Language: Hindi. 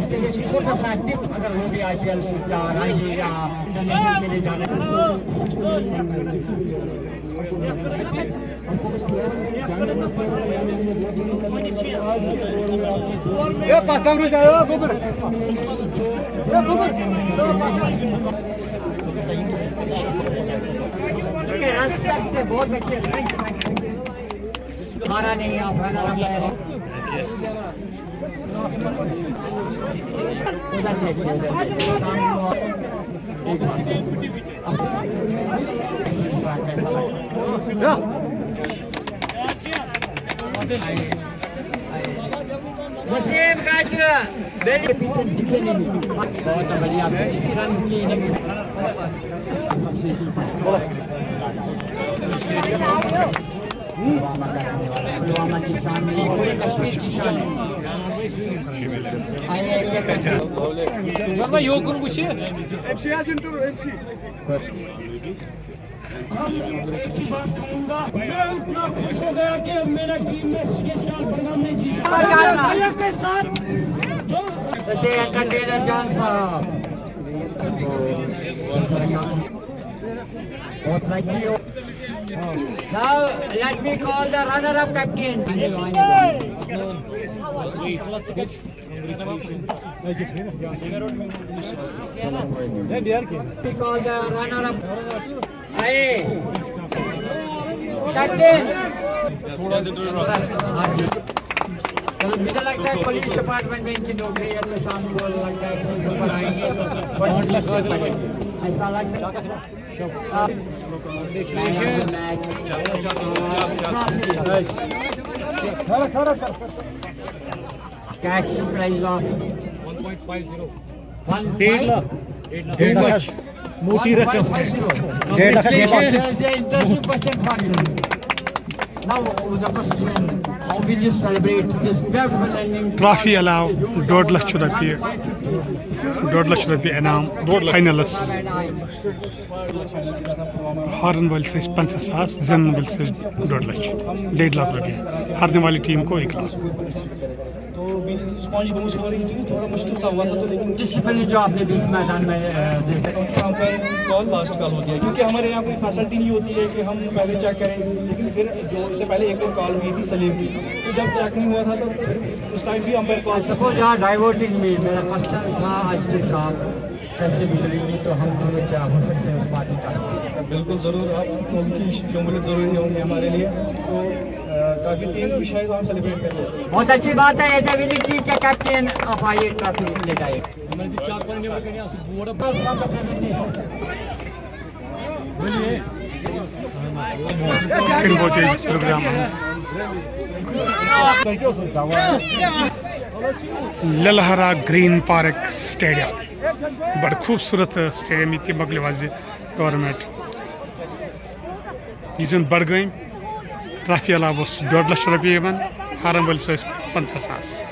इसके लिए छोटा सा टिप अगर हो गया IPL या राज्य या इंटरनेशनल के लिए जाना बहुत अच्छे हारा नहीं आप रनर अप है उधर देखिए वसीम काजरा बेली पीछे दिखे नहीं बहुत बढ़िया रन की इनिंग पुलवामा की शान में पूरे कश्मीर की शान है सर यो कौन पूछिए MC आज इंटरव्यू MC मैं उतना खुश हो गया कि मेरा टीम में स्पेशल प्रोग्राम में जीता के साथ कंटेनर जान साहब बहुत लगी हो now let me call the runner up captain we call the runner up aye captain मुझे लगता है पुलिस डिपार्टमेंट में इनकी नौकरी है तो शाम को लगता है ऊपर आएंगे ऐसा लगता है कैश प्राइस ऑफ 1.50 मोटी रकम ट्रॉफी अलाव 1.5 लाख रुपये 1.5 लाख रुपये इनाम फाइनलस हारन वाले से 50,000 जीतने वाले से 1.5 लाख 1.5 लाख रुपये हारने वाली टीम को 1 लाख। तो स्पॉन्ज बूस हो रही थी थोड़ा मुश्किल सा हुआ था तो लेकिन डिसिप्लिन जो आपने बीच मैदान में यहाँ पर कॉल लास्ट कॉल होती है क्योंकि हमारे यहाँ कोई फैसिलिटी नहीं होती है कि हम पहले चेक करें लेकिन फिर जो इससे पहले एक और कॉल हुई थी सलीम की तो जब चेक नहीं हुआ था तो उस टाइम भी अंपायर कॉल सपोज यहाँ डाइवर्टिंग में मेरा क्वेश्चन था आज के शाम कैसे गुजरेगी तो हम दोनों क्या हो सकते हैं उस पार्टी का बिल्कुल ज़रूर आप उनकी शमूलियत ज़रूरी होंगी हमारे लिए तो काफ़ी टीम खुश है तो हम सेलिब्रेट करें। बहुत अच्छी बात है एज ए विनिंग टीम के कैप्टन आप आइए ट्रॉफी ले जाइए प्रोग्राम ललहरा ग्रीन पार्क स्टेडियम बड़ खूबसूरत स्टेडियम ये मकल वाज टूर्नामेंट यह बड़गम ट्रॉफी अलाव 1.5 लाख रुपये हारन वाल 50,000।